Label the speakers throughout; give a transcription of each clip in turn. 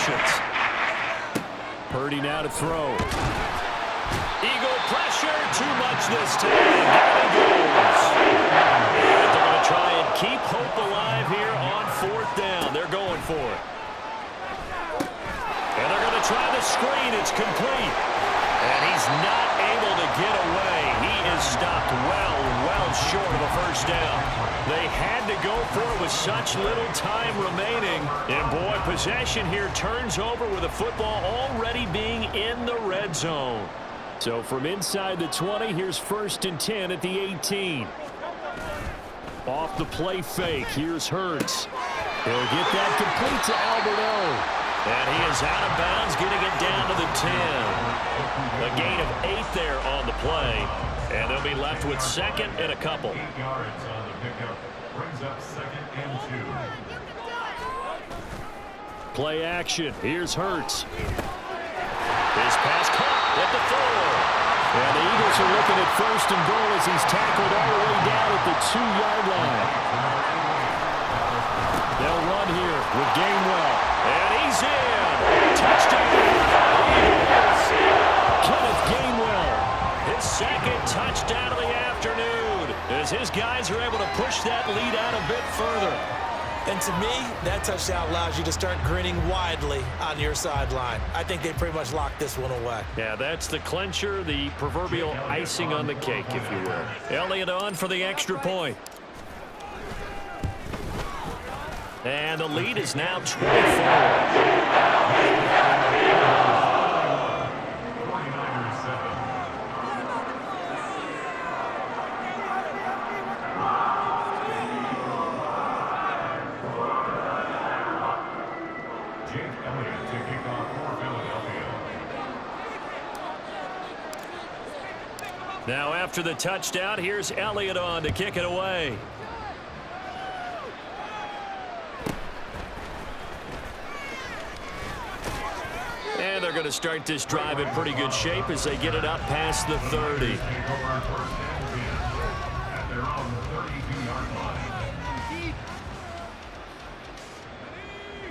Speaker 1: completions. Purdy now to throw. Eagle pressure, too much this time. Down he goes. And they're going to try and keep hope alive here on 4th down. They're going for it. And they're going to try the screen. It's complete. And he's not able to get away. He is stopped well short of a first down. They had to go for it with such little time remaining. And boy, possession here turns over with the football already being in the red zone. So from inside the 20, here's 1st and 10 at the 18. Off the play fake, here's Hurts. He'll get that complete to Alberto. And he is out of bounds, getting it down to the 10. A gain of 8 there on the play. And they'll be left with 2nd and a couple.
Speaker 2: 8 yards on the pickup. Brings up 2nd and 2.
Speaker 1: Play action. Here's Hurts. His pass caught at the 4. And the Eagles are looking at 1st and goal as he's tackled all the way down at the 2-yard line. They'll run here with Gainwell. And he's in. Touchdown. Eagles. Kenneth Gainwell. His 2nd touchdown of the afternoon as his guys are able to push that lead out a bit further.
Speaker 3: And to me, that touchdown allows you to start grinning widely on your sideline. I think they pretty much locked this one away.
Speaker 1: Yeah, that's the clincher, the proverbial icing on the cake, if you will. Elliott on for the extra point. And the lead is now 24. Now after the touchdown, here's Elliott on to kick it away. And they're going to start this drive in pretty good shape as they get it up past the 30.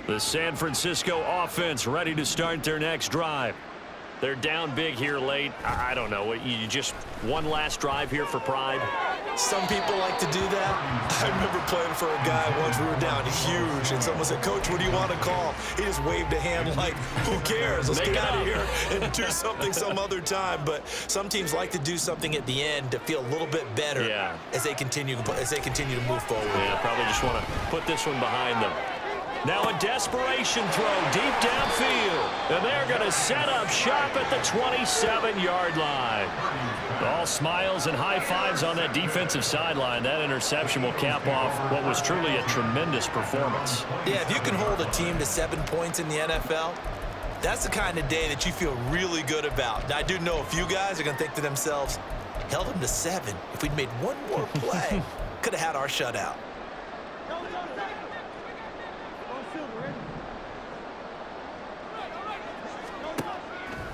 Speaker 1: The San Francisco offense ready to start their next drive. They're down big here late. I don't know. You just one last drive here for pride?
Speaker 3: Some people like to do that. I remember playing for a guy once. We were down huge, and someone said, "Coach, what do you want to call?" He just waved a hand like, who cares? Let's get out of here and do something some other time. But some teams like to do something at the end to feel a little bit better as they continue to move forward.
Speaker 1: Yeah, probably just want to put this one behind them. Now a desperation throw deep downfield. And they're going to set up shop at the 27-yard line. All smiles and high fives on that defensive sideline. That interception will cap off what was truly a tremendous performance.
Speaker 3: Yeah, if you can hold a team to 7 points in the NFL, that's the kind of day that you feel really good about. Now, I do know a few guys are going to think to themselves, held them to 7. If we'd made one more play, could have had our shutout.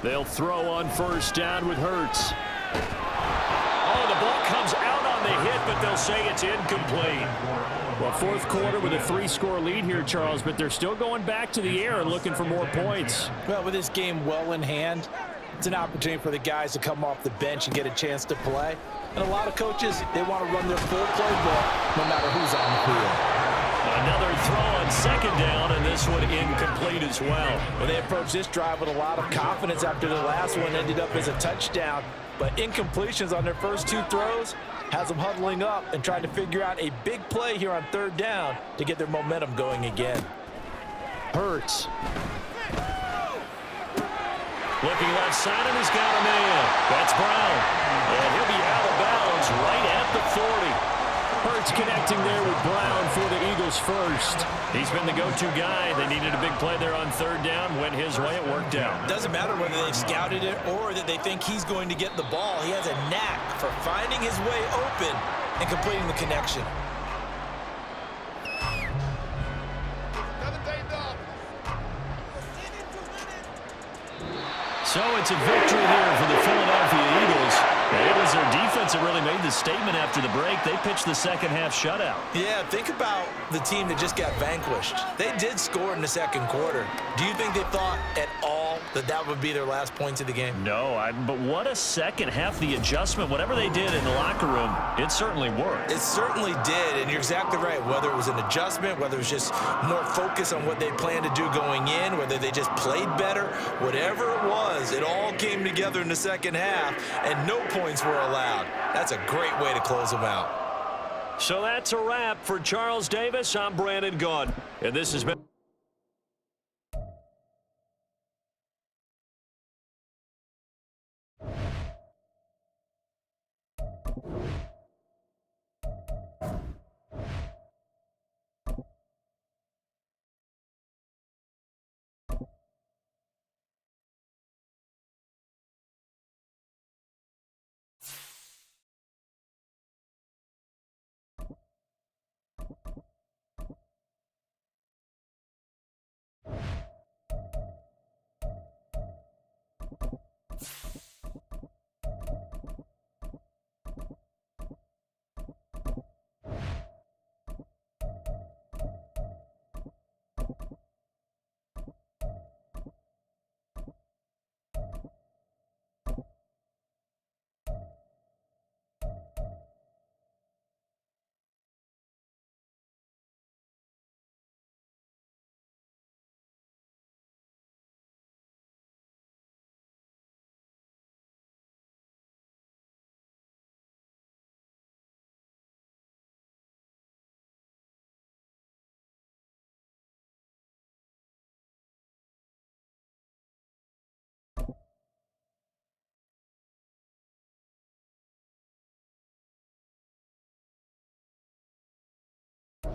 Speaker 1: They'll throw on 1st down with Hurts. Oh, the ball comes out on the hit, but they'll say it's incomplete. Well, 4th quarter with a 3-score lead here, Charles, but they're still going back to the air and looking for more points.
Speaker 4: Well, with this game well in hand, it's an opportunity for the guys to come off the bench and get a chance to play. And a lot of coaches, they want to run their full playbook no matter who's on the field.
Speaker 1: Another throw on 2nd down, and this one incomplete as well.
Speaker 4: Well, they approached this drive with a lot of confidence after the last one ended up as a touchdown. But incompletions on their first 2 throws has them huddling up and trying to figure out a big play here on 3rd down to get their momentum going again.
Speaker 1: Hurts. Looking left side, and he's got a man. That's Brown. And he'll be out of bounds right at the 40. Hurts connecting there with Brown for the Eagles first. He's been the go-to guy. They needed a big play there on 3rd down. Went his way. It worked out.
Speaker 3: Doesn't matter whether they've scouted it or that they think he's going to get the ball. He has a knack for finding his way open and completing the connection.
Speaker 1: So it's a victory here for the Philadelphia Eagles. It was their defense defense that really made the statement after the break. They pitched the second half shutout.
Speaker 4: Yeah, think about the team that just got vanquished. They did score in the second quarter. Do you think they thought at all that that would be their last points of the game?
Speaker 1: No, but what a second half. The adjustment, whatever they did in the locker room, it certainly worked.
Speaker 4: It certainly did, and you're exactly right. Whether it was an adjustment, whether it was just more focus on what they planned to do going in, whether they just played better, whatever it was, it all came together in the second half, and no points were allowed. That's a great way to close them out.
Speaker 1: So that's a wrap for Charles Davis. I'm Brandon Gaudin, and this has been...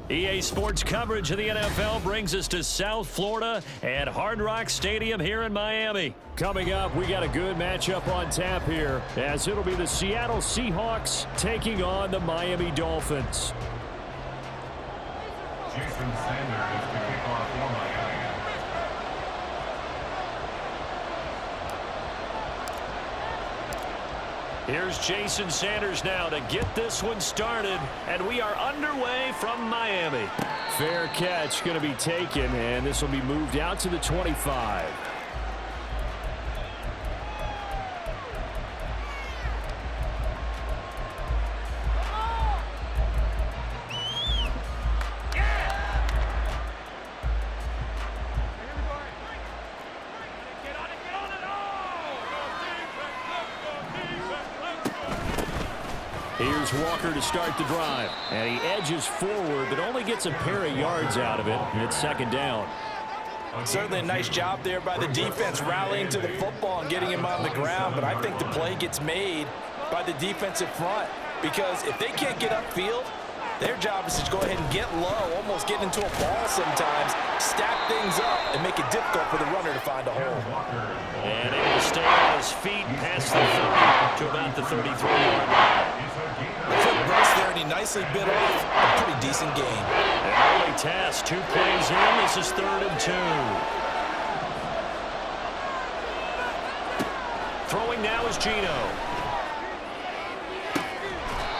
Speaker 1: EA Sports coverage of the NFL brings us to South Florida at Hard Rock Stadium here in Miami. Coming up, we got a good matchup on tap here, as it'll be the Seattle Seahawks taking on the Miami Dolphins.
Speaker 2: Jason Sanders to kick off for Miami.
Speaker 1: Here's Jason Sanders now to get this one started, and we are underway from Miami. Fair catch going to be taken, and this will be moved out to the 25. Here's Walker to start the drive, and he edges forward, but only gets a pair of yards out of it, and it's second down.
Speaker 4: Certainly a nice job there by the defense rallying to the football and getting him on the ground, but I think the play gets made by the defensive front, because if they can't get upfield, their job is to go ahead and get low, almost get into a ball sometimes, stack things up, and make it difficult for the runner to find a hole.
Speaker 1: And able to stay on his feet past the 30 to about the 33-yard line.
Speaker 4: Quick burst there, and he nicely bit off a pretty decent gain.
Speaker 1: An early task, 2 plays in. This is 3rd and 2. Throwing now is Gino.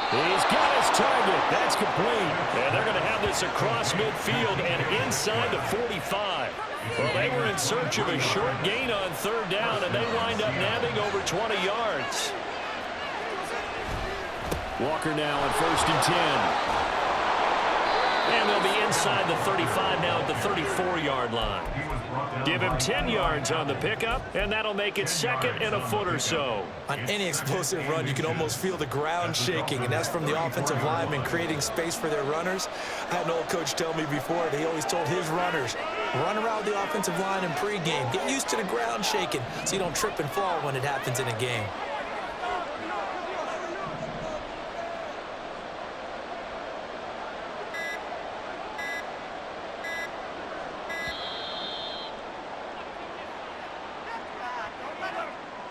Speaker 1: He's got his target. That's complete. And they're going to have this across midfield and inside the 45. Well, they were in search of a short gain on 3rd down, and they wind up nabbing over 20 yards. Walker now on 1st and 10. And they'll be inside the 35 now at the 34-yard line. Give him 10 yards on the pickup, and that'll make it 2nd and a foot or so.
Speaker 4: On any explosive run, you can almost feel the ground shaking, and that's from the offensive linemen creating space for their runners. I had an old coach tell me before that he always told his runners, run around the offensive line in pregame. Get used to the ground shaking so you don't trip and fall when it happens in a game.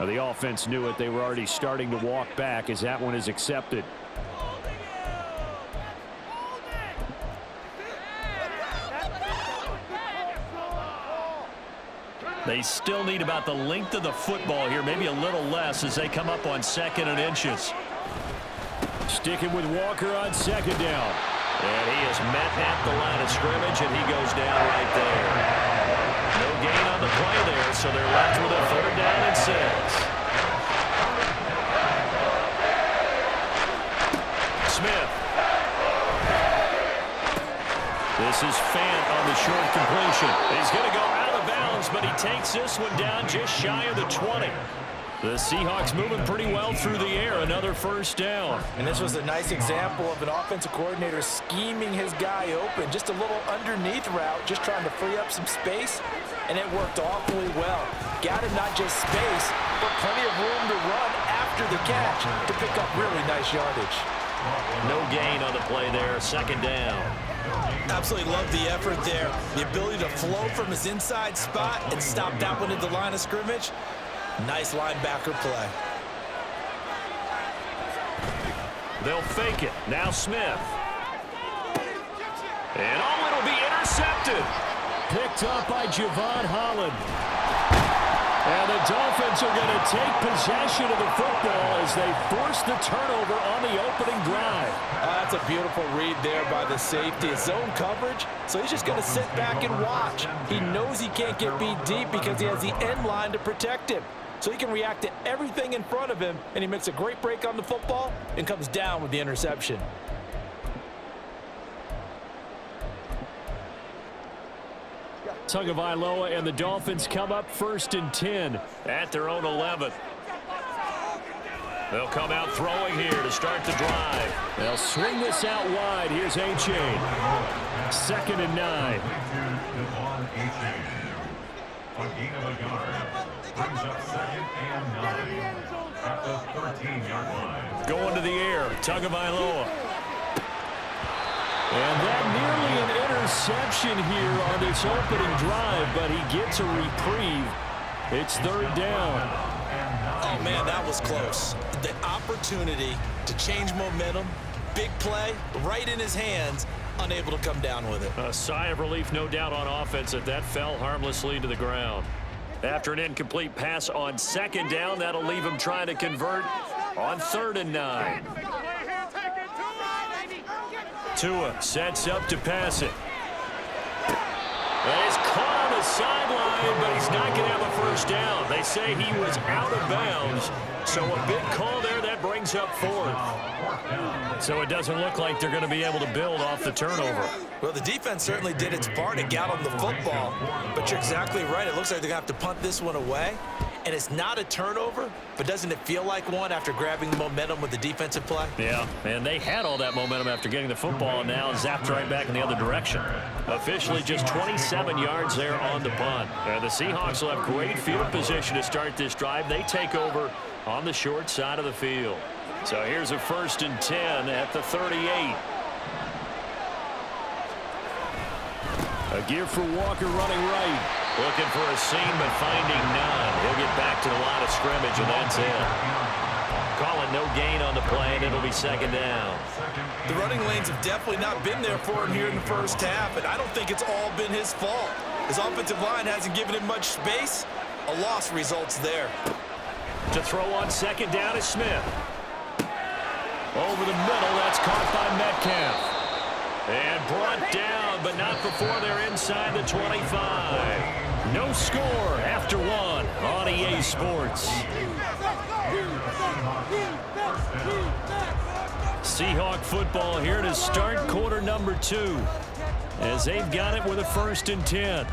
Speaker 1: The offense knew it. They were already starting to walk back as that one is accepted. They still need about the length of the football here, maybe a little less as they come up on 2nd and inches. Sticking with Walker on second down. And he is met at the line of scrimmage, and he goes down right there. No gain on the play there, so they're left with a 3rd down and 6. Smith. This is Fant on the short completion. He's going to go out of bounds, but he takes this one down just shy of the 20. The Seahawks moving pretty well through the air. Another 1st down.
Speaker 4: And this was a nice example of an offensive coordinator scheming his guy open. Just a little underneath route, just trying to free up some space, and it worked awfully well. Got him not just space, but plenty of room to run after the catch to pick up really nice yardage.
Speaker 1: No gain on the play there. 2nd down.
Speaker 3: Absolutely love the effort there. The ability to flow from his inside spot and stop that one at the line of scrimmage. Nice linebacker play.
Speaker 1: They'll fake it. Now Smith. And it'll be intercepted. Picked up by Javon Holland. And the Dolphins are going to take possession of the football as they force the turnover on the opening drive.
Speaker 4: That's a beautiful read there by the safety. It's zone coverage, so he's just going to sit back and watch. He knows he can't get beat deep because he has the end line to protect him. So he can react to everything in front of him, and he makes a great break on the football and comes down with the interception.
Speaker 1: Tagovailoa and the Dolphins come up 1st and 10 at their own 11. They'll come out throwing here to start the drive. They'll swing this out wide. Here's A-Chain. 2nd and 9.
Speaker 2: A gain of a yard. Brings up 2nd and 9 at the 13-yard line.
Speaker 1: Going to the air. Tagovailoa. And that nearly an interception here on this opening drive, but he gets a reprieve. It's 3rd down.
Speaker 3: Oh, man, that was close. The opportunity to change momentum, big play, right in his hands, unable to come down with it.
Speaker 1: A sigh of relief, no doubt, on offense that fell harmlessly to the ground. After an incomplete pass on 2nd down, that'll leave him trying to convert on 3rd and 9. Tua sets up to pass it. He's caught on the sideline, but he's not going to have a 1st down. They say he was out of bounds, so a big call there that brings up 4th. So it doesn't look like they're going to be able to build off the turnover.
Speaker 3: Well, the defense certainly did its part and got on the football, but you're exactly right. It looks like they're going to have to punt this one away, and it's not a turnover, but doesn't it feel like one after grabbing the momentum with the defensive play?
Speaker 1: Yeah, and they had all that momentum after getting the football, and now zapped right back in the other direction. Officially just 27 yards there on the punt. And the Seahawks will have great field position to start this drive. They take over on the short side of the field. So here's a 1st and 10 at the 38. A gear for Walker running right. Looking for a seam, but finding none. He'll get back to the line of scrimmage, and that's it. Call it no gain on the play, and it'll be 2nd down.
Speaker 3: The running lanes have definitely not been there for him here in the 1st half, and I don't think it's all been his fault. His offensive line hasn't given him much space. A loss results there.
Speaker 1: To throw on 2nd down is Smith. Over the middle, that's caught by Metcalf. And brought down, but not before they're inside the 25. No score after 1 on EA Sports. Seahawk football here to start quarter number 2, as they've got it with a 1st and 10.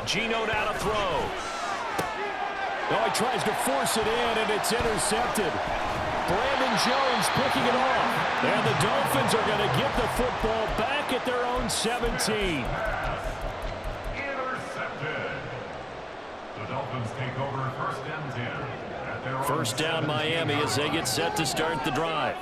Speaker 1: Geno now to throw. Oh, he tries to force it in, and it's intercepted. Brandon Jones picking it off. And the Dolphins are going to get the football back at their own 17.
Speaker 2: Intercepted. The Dolphins take over 1st and 10 at their own
Speaker 1: 1st down Miami as they get set to start the drive.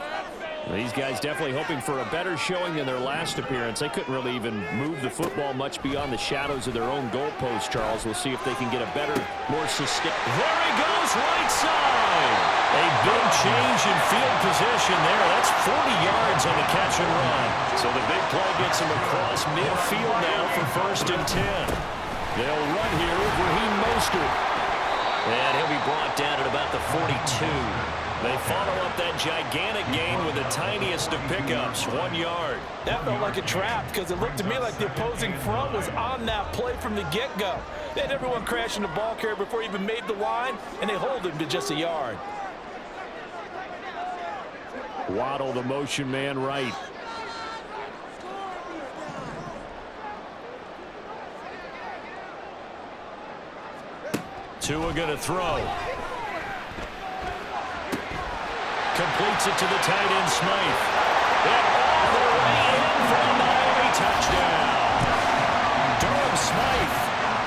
Speaker 1: These guys definitely hoping for a better showing than their last appearance. They couldn't really even move the football much beyond the shadows of their own goalpost, Charles. We'll see if they can get a better, more sustained. There he goes, right side. A big change in field position there. That's 40 yards on the catch and run. So the big play gets him across midfield now for 1st and 10. They'll run here with Raheem Mostert. And he'll be brought down at about the 42. They follow up that gigantic gain with the tiniest of pickups, 1 yard.
Speaker 4: That felt like a trap because it looked to me like the opposing front was on that play from the get-go. They had everyone crashing the ball carrier before he even made the line, and they hold him to just a yard.
Speaker 1: Waddle, the motion man, right. Tua going to throw. Completes it to the tight end, Smythe. And all the way in for a Miami touchdown. Durham Smythe,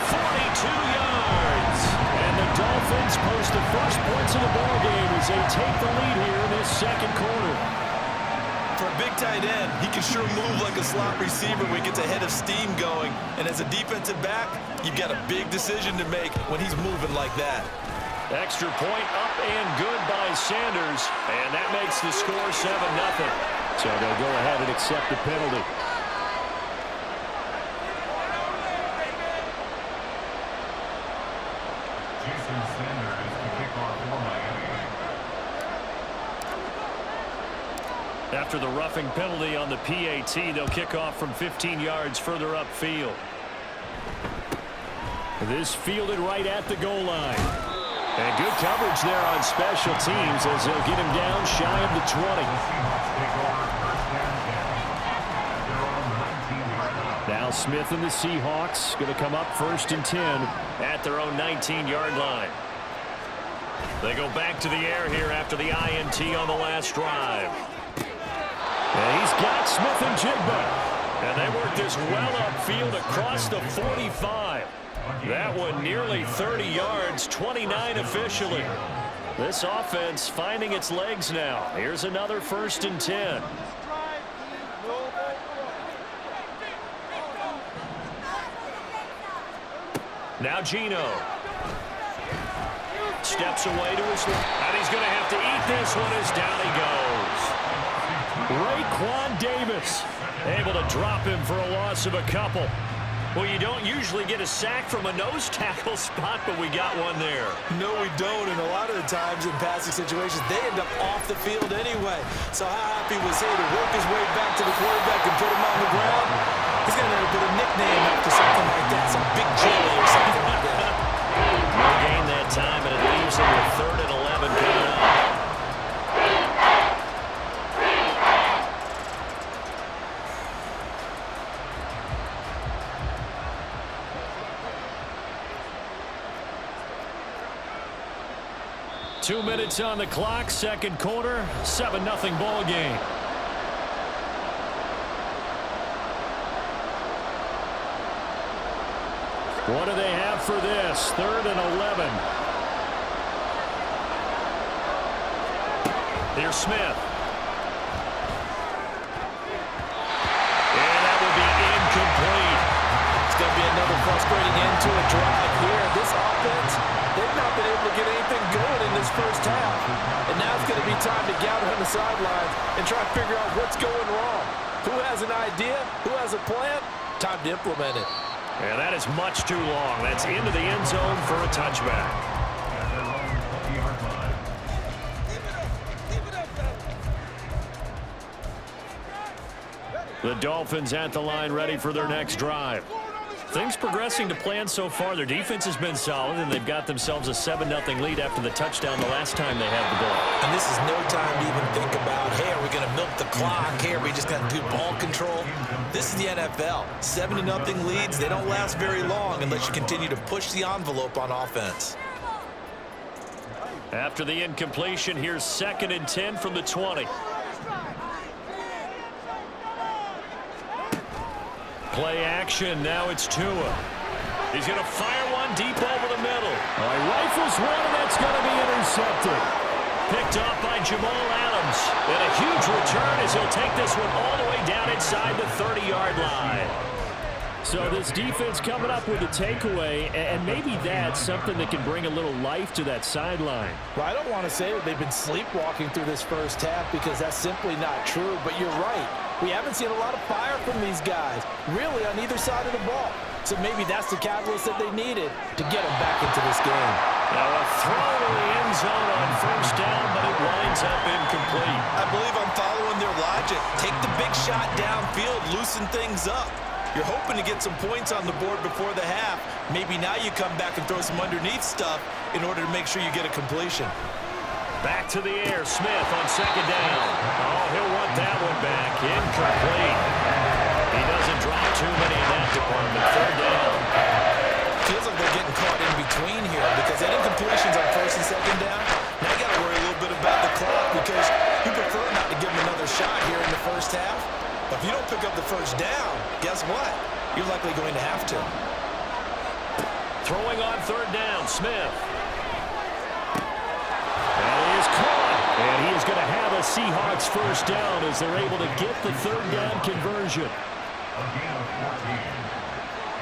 Speaker 1: 42 yards. And the Dolphins post the first points of the ballgame as they take the lead here in this 2nd quarter.
Speaker 3: For a big tight end, he can sure move like a slot receiver when he gets a head of steam going. And as a defensive back, you've got a big decision to make when he's moving like that.
Speaker 1: Extra point up and good by Sanders. And that makes the score 7-0. So they'll go ahead and accept the penalty.
Speaker 2: Jason Sanders is the kickoff for Miami.
Speaker 1: After the roughing penalty on the PAT, they'll kick off from 15 yards further upfield. This fielded right at the goal line. And good coverage there on special teams as they'll get him down shy of the 20. Now Smith and the Seahawks going to come up 1st and 10 at their own 19-yard line. They go back to the air here after the INT on the last drive. And he's got Smith and Jigba. And they work this well upfield across the 45. That one nearly 30 yards, 29 officially. This offense finding its legs now. Here's another 1st and 10. Now Geno. Steps away to his left. And he's going to have to eat this one as down he goes. Raekwon Davis able to drop him for a loss of a couple. Well, you don't usually get a sack from a nose tackle spot, but we got one there.
Speaker 3: No, we don't, and a lot of the times in passing situations, they end up off the field anyway. So how happy was he to work his way back to the quarterback and put him on the ground? He's going to end up with a nickname after something like that, some big jelly or something like that.
Speaker 1: No gain that time, and it leaves him with 3rd and 11 coming up. 2 minutes on the clock, 2nd quarter, 7-0 ball game. What do they have for this? 3rd and 11. Here's Smith. And that will be incomplete.
Speaker 4: It's going to be another frustrating end to a drive here. This offense, they've not been able to get anything going in this first half. And now it's going to be time to gather on the sidelines and try to figure out what's going wrong. Who has an idea? Who has a plan? Time to implement it.
Speaker 1: And that is much too long. That's into the end zone for a touchback. The Dolphins at the line ready for their next drive. Things progressing to plan so far. Their defense has been solid, and they've got themselves a 7-0 lead after the touchdown the last time they had the ball.
Speaker 3: And this is no time to even think about, hey, are we going to milk the clock? Hey, are we just going to do ball control? This is the NFL. 7-0 leads, they don't last very long unless you continue to push the envelope on offense.
Speaker 1: After the incompletion, here's 2nd and 10 from the 20. Play action. Now it's Tua. He's going to fire one deep over the middle. He rifles one, and that's going to be intercepted. Picked off by Jamal Adams. And a huge return as he'll take this one all the way down inside the 30-yard line. So this defense coming up with a takeaway, and maybe that's something that can bring a little life to that sideline.
Speaker 4: Well, I don't want to say that they've been sleepwalking through this first half because that's simply not true, but you're right. We haven't seen a lot of fire from these guys, really on either side of the ball. So maybe that's the catalyst that they needed to get them back into this game.
Speaker 1: Now a throw to the end zone on first down, but it winds up incomplete.
Speaker 3: I believe I'm following their logic. Take the big shot downfield, loosen things up. You're hoping to get some points on the board before the half. Maybe now you come back and throw some underneath stuff in order to make sure you get a completion.
Speaker 1: Back to the air, Smith on second down. Oh, he'll want that one back. Incomplete. He doesn't drop too many in that department. Third down.
Speaker 3: Feels like they're getting caught in between here because that incompletions on first and second down. Now you got to worry a little bit about the clock because you prefer not to give them another shot here in the first half. But if you don't pick up the first down, guess what? You're likely going to have to.
Speaker 1: Throwing on third down, Smith. And he is caught. And he is going to have a Seahawks first down as they're able to get the third down conversion.
Speaker 2: Again, 14.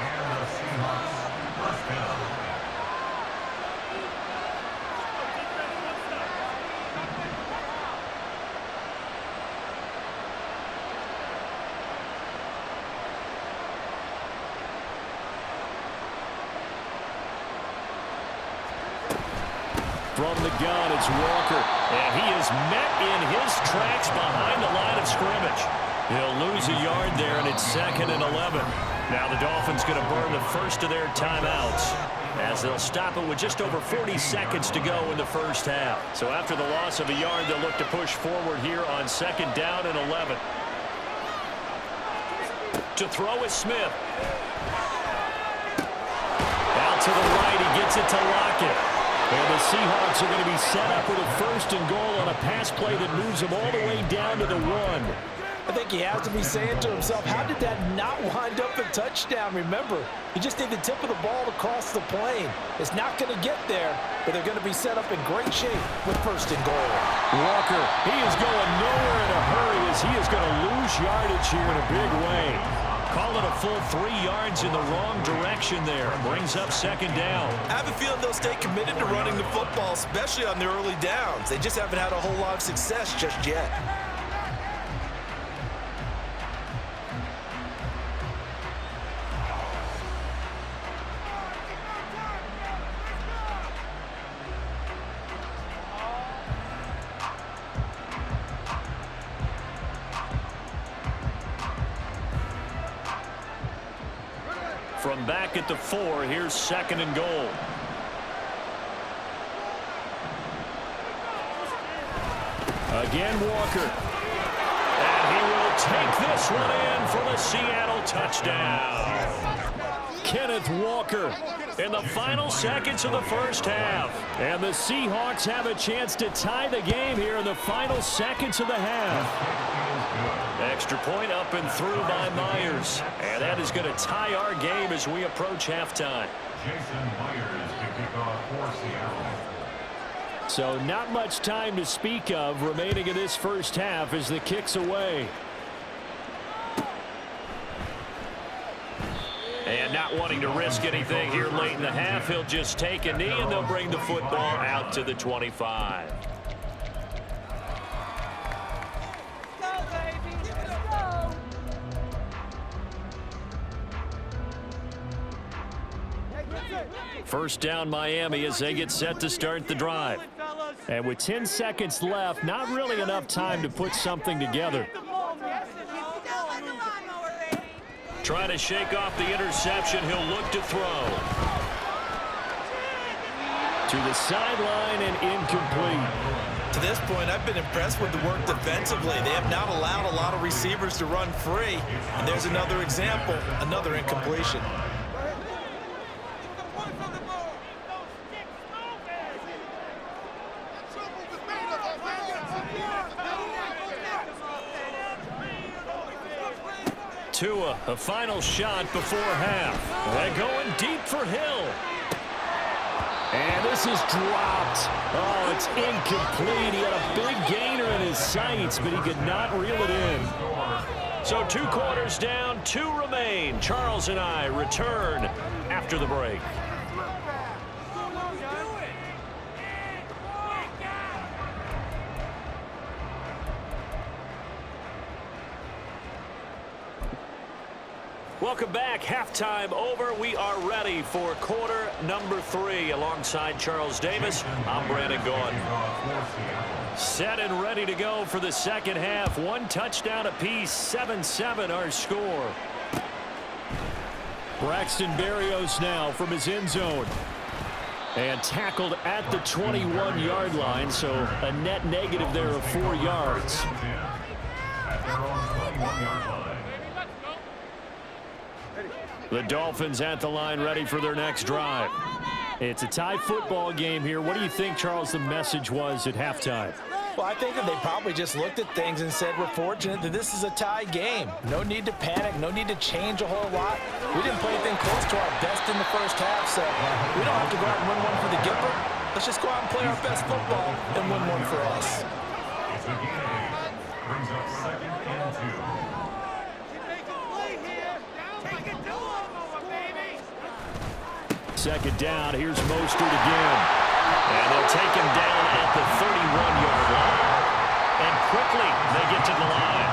Speaker 2: And the Seahawks first down.
Speaker 1: From the gun, it's Walker. And he is met in his tracks behind the line of scrimmage. He'll lose a yard there, and it's 2nd and 11. Now the Dolphins going to burn the first of their timeouts as they'll stop it with just over 40 seconds to go in the first half. So after the loss of a yard, they'll look to push forward here on 2nd down and 11. To throw is Smith. Out to the right, he gets it to Lockett. And the Seahawks are going to be set up with a 1st and goal on a pass play that moves them all the way down to the 1.
Speaker 4: I think he has to be saying to himself, how did that not wind up a touchdown? Remember, you just need the tip of the ball to cross the plane. It's not going to get there, but they're going to be set up in great shape with 1st and goal.
Speaker 1: Walker, he is going nowhere in a hurry as he is going to lose yardage here in a big way. Call it a full 3 yards in the wrong direction there. Brings up 2nd down.
Speaker 3: I have a feeling they'll stay committed to running the football, especially on their early downs. They just haven't had a whole lot of success just yet.
Speaker 1: From back at the 4, here's 2nd and goal. Again, Walker. And he will take this one in for the Seattle touchdown. Kenneth Walker in the final seconds of the first half. And the Seahawks have a chance to tie the game here in the final seconds of the half. Extra point up and through by Myers. And that is going to tie our game as we approach halftime.
Speaker 2: Jason Myers to kick off for Seattle.
Speaker 1: So not much time to speak of remaining in this first half as the kick's away. And not wanting to risk anything here late in the half, he'll just take a knee and they'll bring the football out to the 25. First down Miami as they get set to start the drive. And with 10 seconds left, not really enough time to put something together. Trying to shake off the interception, he'll look to throw. To the sideline and incomplete.
Speaker 3: To this point, I've been impressed with the work defensively. They have not allowed a lot of receivers to run free. And there's another example, another incompletion.
Speaker 1: Tua, a final shot before half. They're going deep for Hill. And This is dropped. Oh, it's incomplete. He had a big gainer in his sights, but he could not reel it in. So 2 quarters down, 2 remain. Charles and I return after the break. Welcome back. Halftime over. We are ready for quarter number 3. Alongside Charles Davis, I'm Brandon Gaughan. Set and ready to go for the second half. 1 touchdown apiece. 7-7 our score. Braxton Berrios now from his end zone. And tackled at the 21-yard line, so a net negative there of 4 yards. The Dolphins at the line ready for their next drive. It's a tie football game here. What do you think, Charles, the message was at halftime?
Speaker 4: Well, I think that they probably just looked at things and said, we're fortunate that this is a tie game. No need to panic, no need to change a whole lot. We didn't play anything close to our best in the first half, so we don't have to go out and win one for the Gipper. Let's just go out and play our best football and win one for us.
Speaker 2: It's a game. Brings up 2nd and 2.
Speaker 1: Second down, here's Mostert again. And they'll take him down at the 31-yard line. And quickly, they get to the line.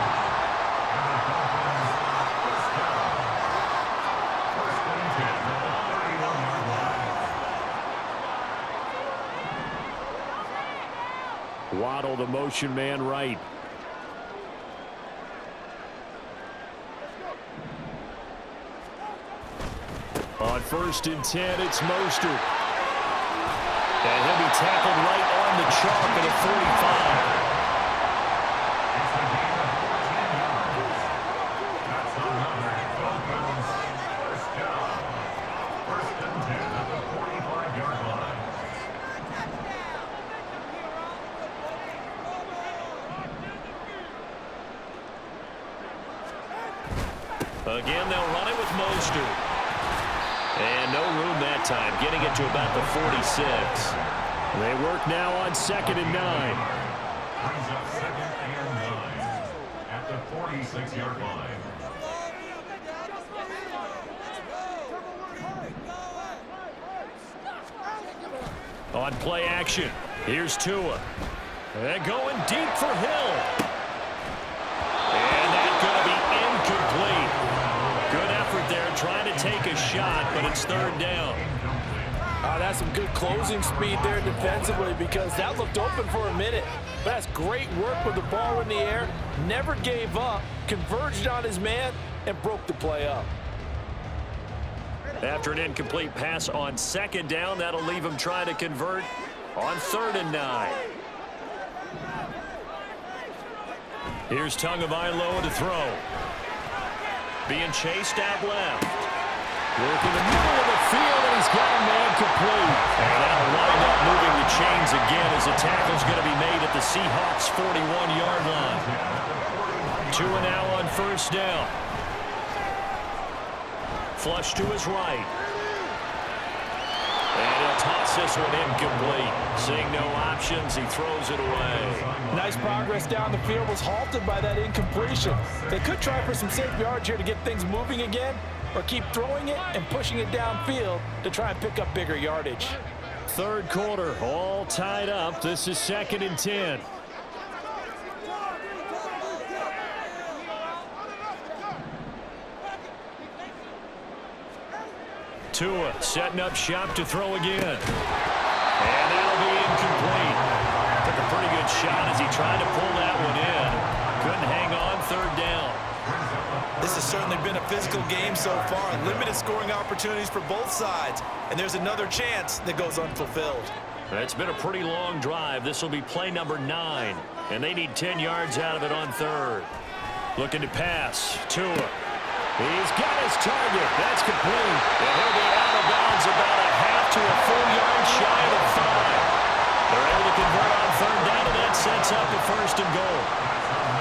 Speaker 1: Waddle, the motion man right. On 1st and 10, it's Mostert. And he'll be tackled right on the chalk at the 45. Again, they'll run it with Mostert. And no room that time, getting it to about the 46. They work now on 2nd and 9.
Speaker 2: Brings up 2nd and 9 at the 46-yard line.
Speaker 1: On play action, here's Tua. And going deep for Hill. And that's going to be incomplete. Good effort there, trying to take a shot, but it's 3rd down.
Speaker 4: That's some good closing speed there defensively, because that looked open for a minute. But that's great work with the ball in the air. Never gave up, converged on his man, and broke the play up.
Speaker 1: After an incomplete pass on 2nd down, that'll leave him trying to convert on 3rd and 9. Here's Tagovailoa to throw. Being chased out left. Working the middle of the field, and he's got a man complete. And that'll wind up moving the chains again as the tackle's going to be made at the Seahawks' 41-yard line. Tua now on 1st down. Flush to his right. And he'll toss this one incomplete. Seeing no options, he throws it away.
Speaker 4: Nice progress down the field, was halted by that incompletion. They could try for some safe yards here to get things moving again, or keep throwing it and pushing it downfield to try and pick up bigger yardage.
Speaker 1: 3rd quarter, all tied up. This is 2nd and 10. Tua setting up shop to throw again. And that'll be incomplete. Took a pretty good shot as he tried to pull that one in. Couldn't hang on, 3rd down.
Speaker 3: This has certainly been a physical game so far. Limited scoring opportunities for both sides. And there's another chance that goes unfulfilled.
Speaker 1: It's been a pretty long drive. This will be play number 9. And they need 10 yards out of it on 3rd. Looking to pass. Tua. He's got his target. That's complete. And he'll be out of bounds about a half to a full yard shy of the 5. They're able to convert on 3rd down, and that sets up the 1st and goal.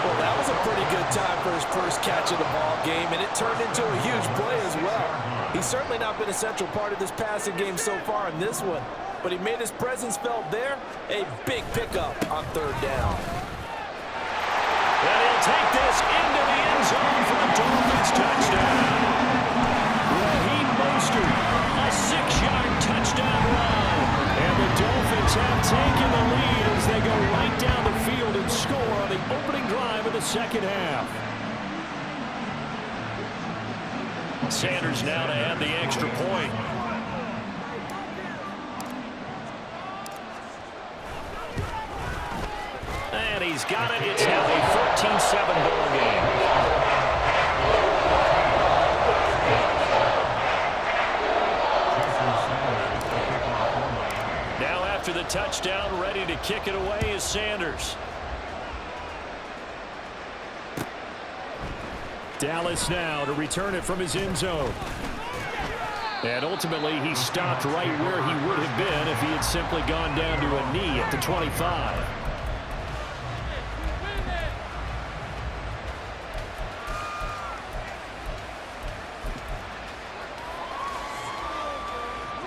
Speaker 4: Well, that was a pretty good time for his first catch of the ball game, and it turned into a huge play as well. He's certainly not been a central part of this passing game so far in this one, but he made his presence felt there. A big pickup on third down.
Speaker 1: And he'll take this into the end zone for a Dolphins touchdown. Raheem Mostert, a 6-yard touchdown run. And the Dolphins have taken the lead as they go right down the field and score on the opening drive of the second half. Sanders now to add the extra point. And he's got it. It's now a 14-7 ball game. Now after the touchdown, ready to kick it away is Sanders. Dallas now to return it from his end zone. And ultimately, he stopped right where he would have been if he had simply gone down to a knee at the 25.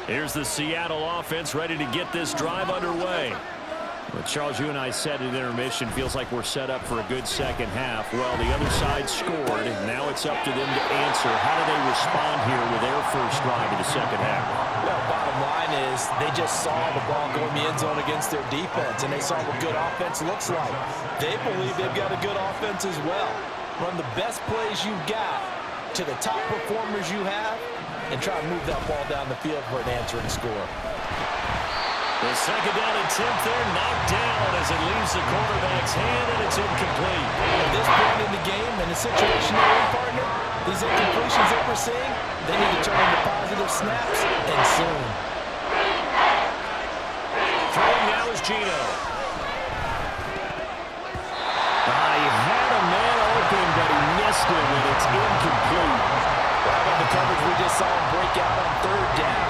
Speaker 1: Here's the Seattle offense ready to get this drive underway. Well, Charles, you and I said at intermission, feels like we're set up for a good second half. Well, the other side scored. Now it's up to them to answer. How do they respond here with their first drive of the second half?
Speaker 4: Well, bottom line is they just saw the ball go in the end zone against their defense, and they saw what good offense looks like. They believe they've got a good offense as well. Run the best plays you've got to the top performers you have, and try to move that ball down the field for an answering score.
Speaker 1: The second down attempt there knocked down as it leaves the quarterback's hand, and it's incomplete.
Speaker 4: At this point in the game, in the situation they're in, partner, these incompletions that we're seeing, they need to turn into positive snaps, and soon.
Speaker 1: Throwing now is Gino. He had a man open, but he missed him, and it's incomplete.
Speaker 4: Right on the coverage, we just saw him break out on third down.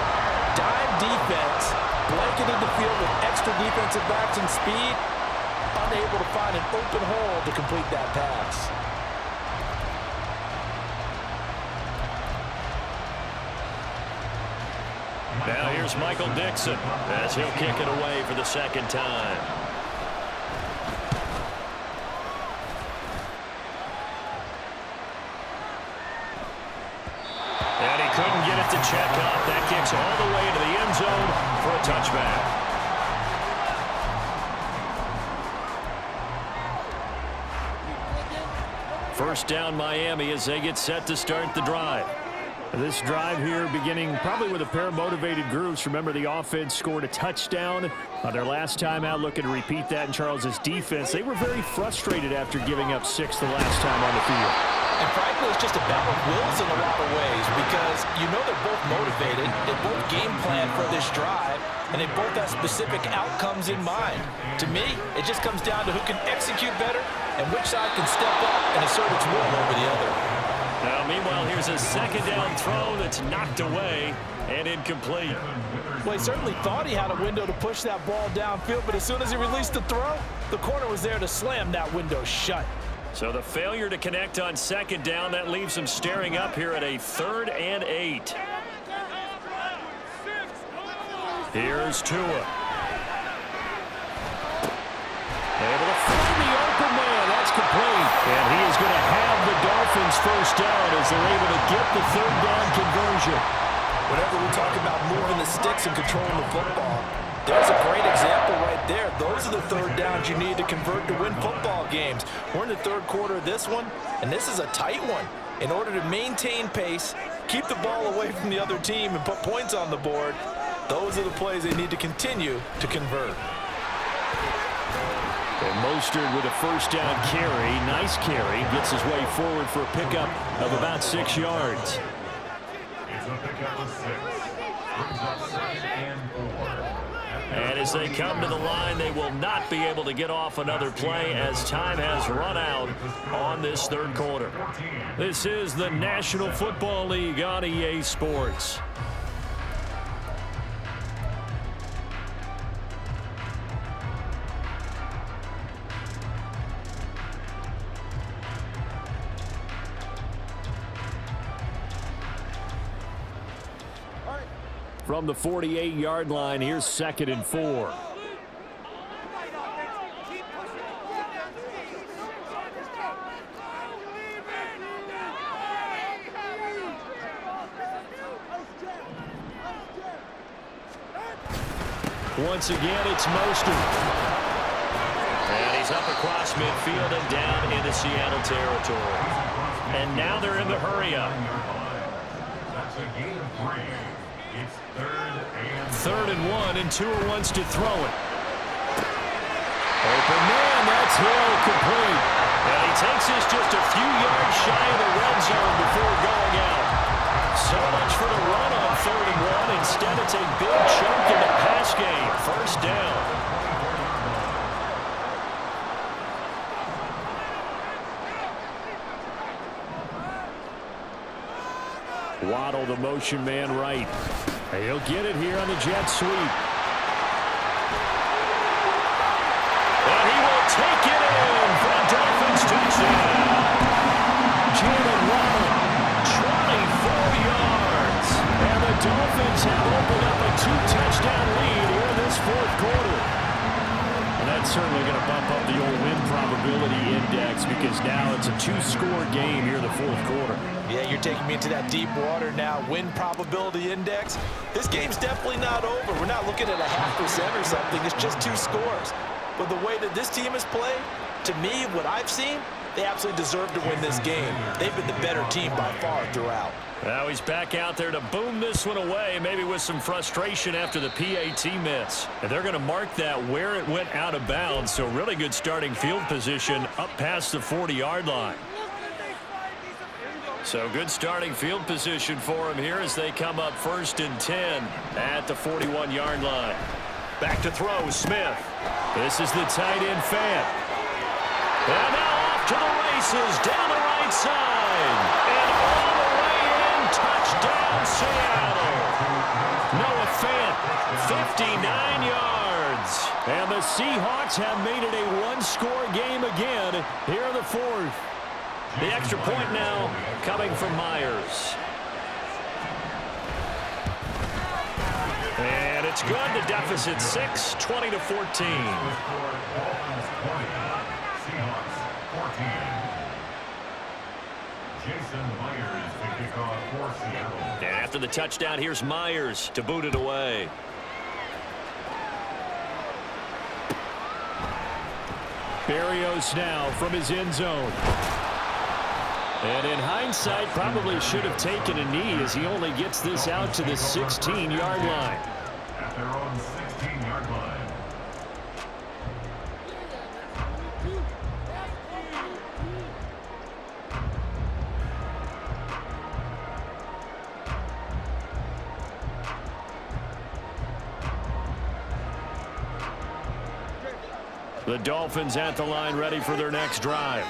Speaker 4: Dime defense, blanketed the field with extra defensive backs and speed, unable to find an open hole to complete that pass.
Speaker 1: Now here's Michael Dixon as he'll kick it away for the second time. And he couldn't get it to check up. That kicks all the way to the end zone for a touchback. First down Miami as they get set to start the drive. This drive here beginning probably with a pair of motivated groups. Remember, the offense scored a touchdown on their last time out, looking to repeat that in Charles's defense. They were very frustrated after giving up 6 the last time on the field.
Speaker 4: And frankly, it's just a battle of wills in a lot of ways because you know they're both motivated, they both game plan for this drive, and they both have specific outcomes in mind. To me, it just comes down to who can execute better and which side can step up and assert its will over the other.
Speaker 1: Now, meanwhile, here's a second down throw that's knocked away and incomplete.
Speaker 4: Well, he certainly thought he had a window to push that ball downfield, but as soon as he released the throw, the corner was there to slam that window shut.
Speaker 1: So the failure to connect on second down, that leaves him staring up here at a 3rd and 8. Here's Tua. Able to find the open man. That's complete. And he is going to have the Dolphins first down as they're able to get the 3rd down conversion.
Speaker 4: Whenever we talk about moving the sticks and controlling the football, there's a great example right there. Those are the 3rd downs you need to convert to win football games. We're in the 3rd quarter of this one, and this is a tight one. In order to maintain pace, keep the ball away from the other team, and put points on the board, those are the plays they need to continue to convert.
Speaker 1: And Mostert with a first down carry. Nice carry. Gets his way forward for a pickup of about 6 yards.
Speaker 2: It's a pickup of 6. Brings up 2nd and 4.
Speaker 1: And as they come to the line, they will not be able to get off another play as time has run out on this 3rd quarter. This is the National Football League on EA Sports. From the 48-yard line, here's 2nd and 4. Once again, it's Mostert. And he's up across midfield and down into Seattle territory. And now they're in the hurry-up.
Speaker 2: That's a gain of 3. It's
Speaker 1: 3rd and 1, and Tua wants to throw it. Open man, that's Hill, complete. And he takes this just a few yards shy of the red zone before going out. So much for the run on 3rd and 1. Instead, it's a big chunk in the pass game. 1st down. Waddle, the motion man right. He'll get it here on the jet sweep. And he will take it in for a Dolphins touchdown. Jalen Waddle, 24 yards. And the Dolphins have opened up a 2-touchdown lead here in this 4th quarter. And that's certainly going to bump up the old win probability index because now it's a 2-score game here in the 4th quarter.
Speaker 4: Yeah, you're taking me into that deep water now. Win probability index. This game's definitely not over. We're not looking at a 0.5% or something. It's just 2 scores. But the way that this team has played, to me, what I've seen, they absolutely deserve to win this game. They've been the better team by far throughout.
Speaker 1: Now he's back out there to boom this one away, maybe with some frustration after the PAT miss. And they're going to mark that where it went out of bounds. So really good starting field position up past the 40-yard line. So good starting field position for him here as they come up 1st and 10 at the 41-yard line. Back to throw, Smith. This is the tight end fan. And now off to the races down the right side. And all the way in, touchdown Seattle. Noah Fant, 59 yards. And the Seahawks have made it a 1-score game again here in the 4th. The extra point now coming from Myers. And it's good. The deficit 6, 20-14. And after the touchdown, here's Myers to boot it away. Berrios now from his end zone. And in hindsight, probably should have taken a knee as he only gets this out to the 16-yard line.
Speaker 2: At their own 16-yard line.
Speaker 1: The Dolphins at the line ready for their next drive.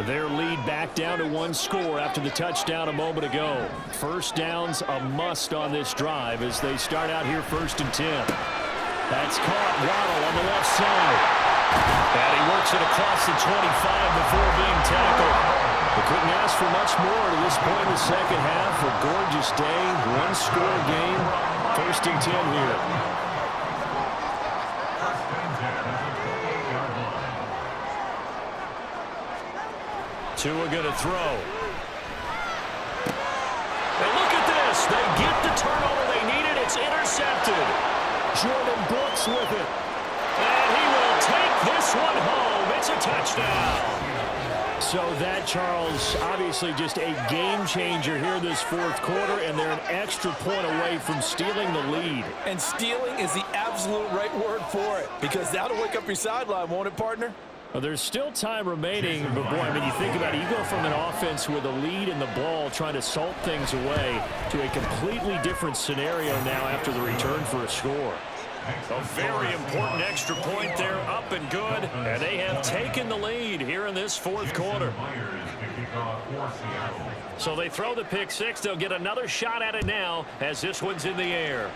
Speaker 1: Their lead back down to 1 score after the touchdown a moment ago. 1st down's a must on this drive as they start out here 1st and 10. That's caught. Waddle on the left side. And he works it across the 25 before being tackled. They couldn't ask for much more to this point in the 2nd half. A gorgeous day, 1-score game. 1st and 10 here. Tua going to throw. And look at this. They get the turnover they needed. It's intercepted. Jordan Brooks with it. And he will take this one home. It's a touchdown. So that, Charles, obviously just a game changer here this 4th quarter, and they're an extra point away from stealing the lead.
Speaker 4: And stealing is the absolute right word for it, because that'll wake up your sideline, won't it, partner?
Speaker 1: Well, there's still time remaining, but boy, I mean, you think about it, you go from an offense with a lead in the ball trying to salt things away to a completely different scenario now after the return for a score. A very important extra point there, up and good, and they have taken the lead here in this 4th quarter. So they throw the pick 6. They'll get another shot at it now as this one's in the air.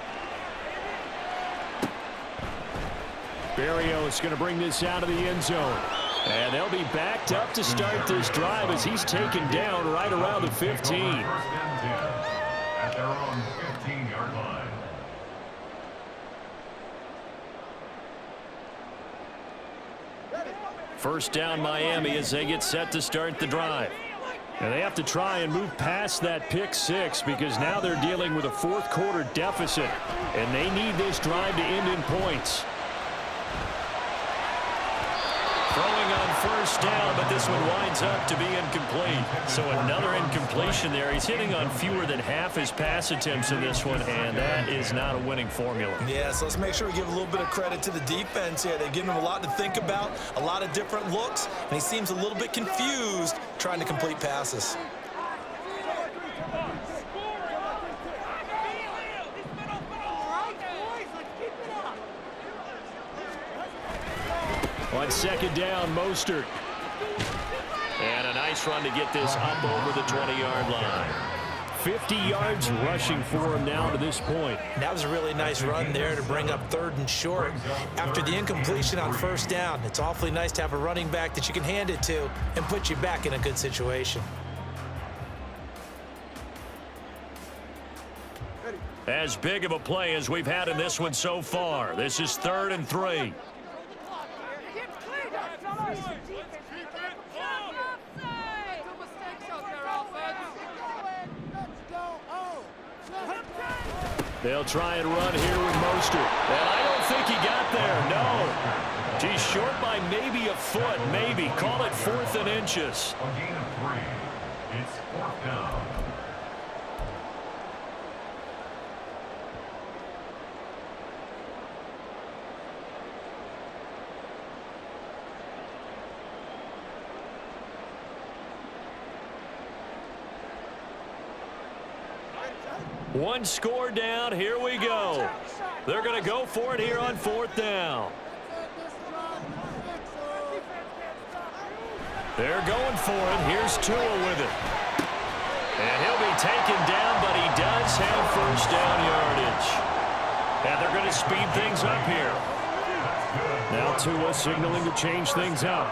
Speaker 1: Berrios going to bring this out of the end zone. And they'll be backed up to start this drive as he's taken down right around the 15.
Speaker 2: At their own 15-yard line.
Speaker 1: First down Miami as they get set to start the drive. And they have to try and move past that pick six because now they're dealing with a fourth quarter deficit. And they need this drive to end in points. Throwing on first down, but this one winds up to be incomplete. So another incompletion there. He's hitting on fewer than half his pass attempts in this one, and that is not a winning formula.
Speaker 3: Yeah, so let's make sure we give a little bit of credit to the defense here. They've given him a lot to think about, a lot of different looks, and he seems a little bit confused trying to complete passes.
Speaker 1: On second down, Mostert. And a nice run to get this up over the 20-yard line. 50 yards rushing for him now to this point.
Speaker 4: That was a really nice run there to bring up third and short. After the incompletion on first down, it's awfully nice to have a running back that you can hand it to and put you back in a good situation.
Speaker 1: As big of a play as we've had in this one so far. This is 3rd and 3. They'll try and run here with Mostert. And I don't think he got there. No. He's short by maybe a foot. Maybe. Call it 4th and inches.
Speaker 2: A gain of 3. It's 4th down.
Speaker 1: One score down. Here we go. They're going to go for it here on 4th down. They're going for it. Here's Tua with it. And he'll be taken down, but he does have first down yardage. And they're going to speed things up here. Now Tua signaling to change things up.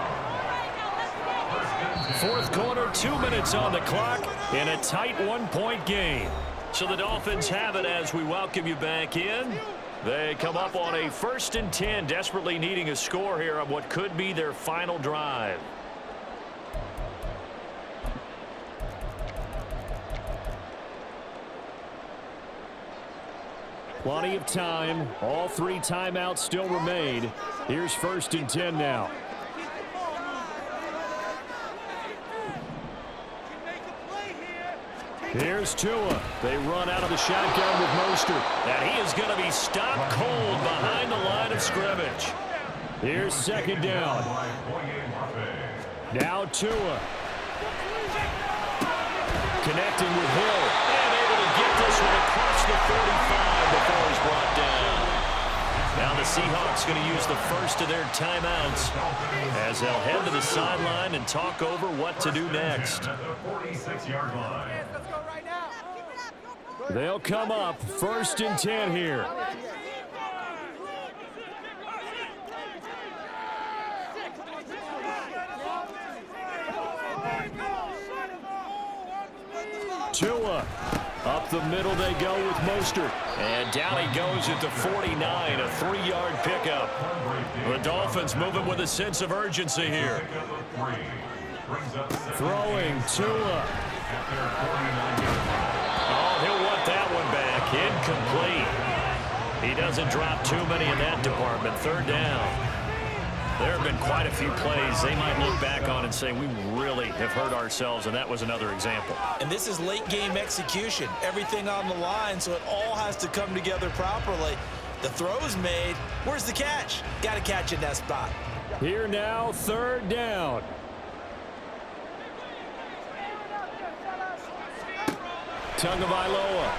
Speaker 1: 4th quarter, 2 minutes on the clock, in a tight 1-point game. So the Dolphins have it as we welcome you back in. They come up on a 1st and 10, desperately needing a score here on what could be their final drive. Plenty of time. All 3 timeouts still remain. Here's 1st and 10 now. Here's Tua. They run out of the shotgun with Mostert. And he is going to be stopped cold behind the line of scrimmage. Here's 2nd down. Now Tua. Connecting with Hill. And able to get this one across the 45 before he's brought down. Now the Seahawks going to use the first of their timeouts as they'll head to the sideline and talk over what to do next. They'll come up 1st and 10 here. Tua. Up the middle they go with Mostert. And down he goes at the 49, a 3-yard pickup. The Dolphins moving with a sense of urgency here. Throwing Tua. Oh, he'll want that one back. Incomplete. He doesn't drop too many in that department. 3rd down. There have been quite a few plays they might look back on and say, we really have hurt ourselves, and that was another example.
Speaker 4: And this is late game execution. Everything on the line, so it all has to come together properly. The throw's made. Where's the catch? Got to catch in that spot.
Speaker 1: Here now, 3rd down. Tagovailoa.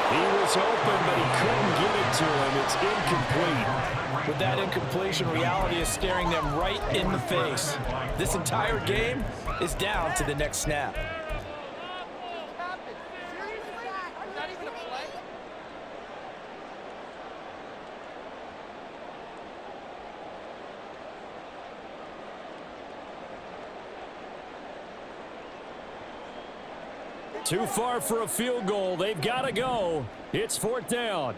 Speaker 1: He was open, but he couldn't get it to him. It's incomplete.
Speaker 4: With that incompletion, reality is staring them right in the face. This entire game is down to the next snap.
Speaker 1: Too far for a field goal. They've got to go. It's 4th down.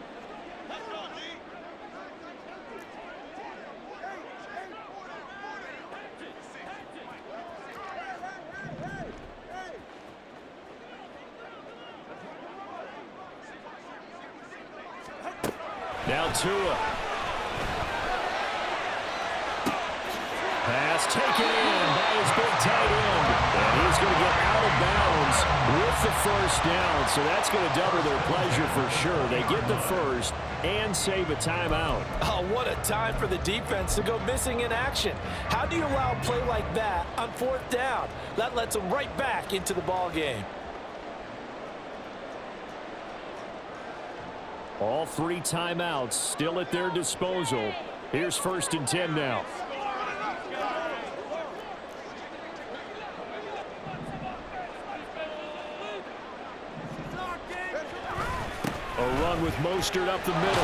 Speaker 1: Now Tua. Pass taken in by his big tight end. And he's going to get out of bounds with the first down. So that's going to double their pleasure for sure. They get the first and save a timeout.
Speaker 4: Oh, what a time for the defense to go missing in action. How do you allow a play like that on fourth down? That lets them right back into the ball game.
Speaker 1: All 3 timeouts still at their disposal. Here's 1st and 10 now. A run with Mostert up the middle.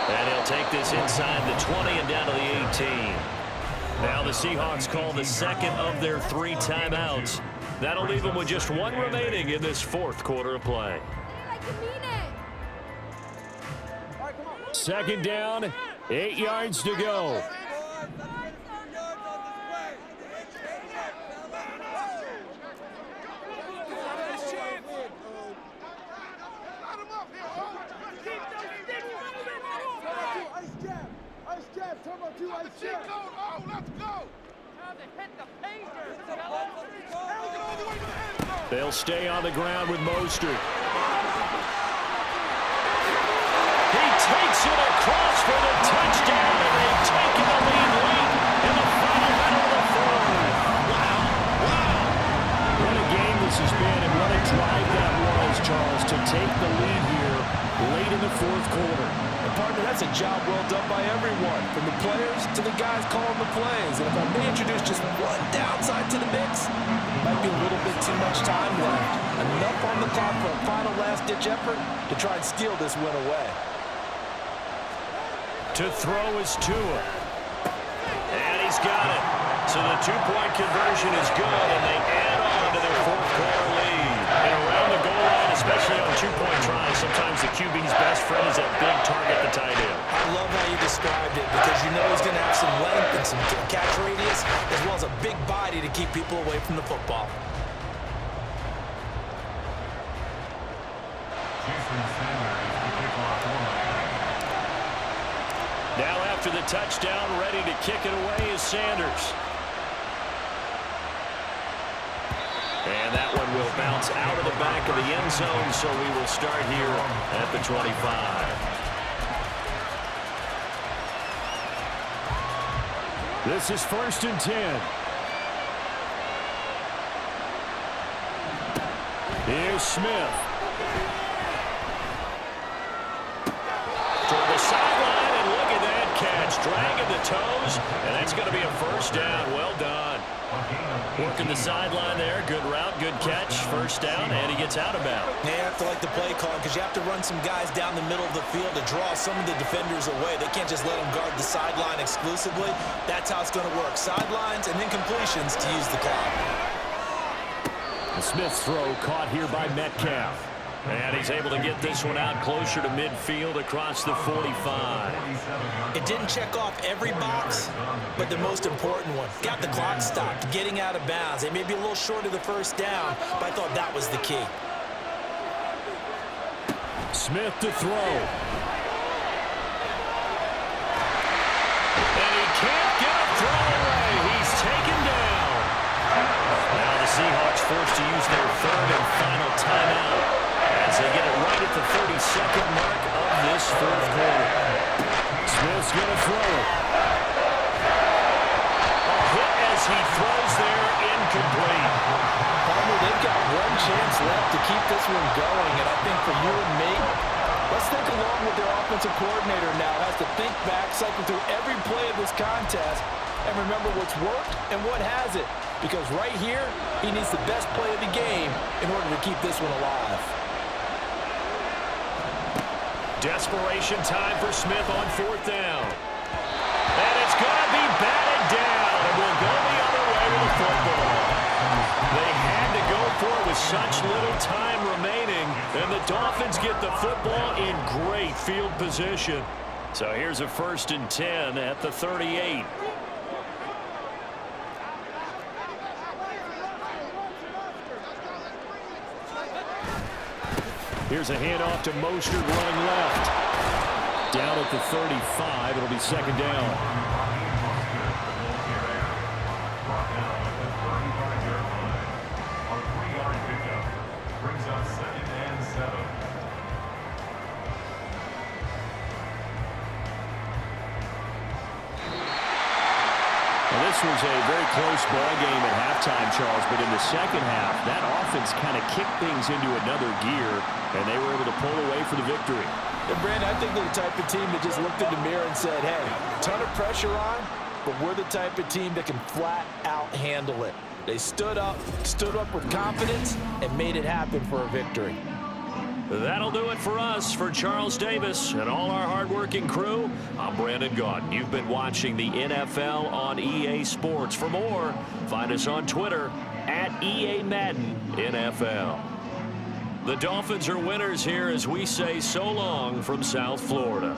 Speaker 1: And he'll take this inside the 20 and down to the 18. Now the Seahawks call the second of their 3 timeouts. That'll leave them with just 1 remaining in this 4th quarter of play. 2nd down, 8 yards to go. They'll stay on the ground with Mostert. He takes it across for the touchdown, and they've taken the lead late in the final minute of the 4th. Wow, wow. What a game this has been, and what a drive that was, Charles, to take the lead here late in the 4th quarter.
Speaker 4: And partner, that's a job well done by everyone, from the players to the guys calling the plays. And if I may introduce just one downside to the mix, might be a little bit too much time left. Enough on the clock for a final last-ditch effort to try and steal this win away.
Speaker 1: To throw is Tua. And he's got it. So the 2-point conversion is good, and they add on to their 4th quarter lead. And around the goal line, especially on 2-point tries, sometimes the QB's best friend is that big target, the tight end.
Speaker 4: I love how you described it, because you know he's going to have some length and some catch radius, as well as a big body to keep people away from the football.
Speaker 1: Now after the touchdown, ready to kick it away is Sanders. And that one will bounce out of the back of the end zone, so we will start here at the 25. This is 1st and 10. Here's Smith. Toward the sideline, and look at that catch. Dragging the toes, and that's going to be a first down. Well done. Working the sideline there. Good route, good catch. First down, and he gets out of bounds.
Speaker 4: Yeah, you have to like the play call, because you have to run some guys down the middle of the field to draw some of the defenders away. They can't just let them guard the sideline exclusively. That's how it's going to work. Sidelines and then completions to use the clock.
Speaker 1: The Smith's throw caught here by Metcalf. And he's able to get this one out closer to midfield across the 45.
Speaker 4: It didn't check off every box, but the most important one. Got the clock stopped, getting out of bounds. They may be a little short of the first down, but I thought that was the key.
Speaker 1: Smith to throw. And he can't get a throw away. He's taken down. Now the Seahawks forced to use their 3rd and final timeout as they get it right at the 32nd mark of this 4th quarter. Smith's going to throw it. A hit as he throws there, incomplete.
Speaker 4: Palmer, they've got one chance left to keep this one going, and I think for you and me, let's think along with their offensive coordinator now. Has to think back, cycle through every play of this contest, and remember what's worked and what hasn't. Because right here, he needs the best play of the game in order to keep this one alive.
Speaker 1: Desperation time for Smith on 4th down. And it's going to be batted down. And we'll go the other way with the football. They had to go for it with such little time remaining. And the Dolphins get the football in great field position. So here's a 1st and 10 at the 38. Here's a handoff to Mostert running left. Down at the 35, it'll be second down. This was a very close ball game at halftime, Charles, but in the second half, that offense kind of kicked things into another gear, and they were able to pull away for the victory.
Speaker 4: And Brandon, I think they're the type of team that just looked in the mirror and said, hey, ton of pressure on, but we're the type of team that can flat out handle it. They stood up with confidence, and made it happen for a victory.
Speaker 1: That'll do it for us. For Charles Davis and all our hardworking crew, I'm Brandon Gaudin. You've been watching the NFL on EA Sports. For more, find us on Twitter at EA Madden NFL. The Dolphins are winners here as we say so long from South Florida.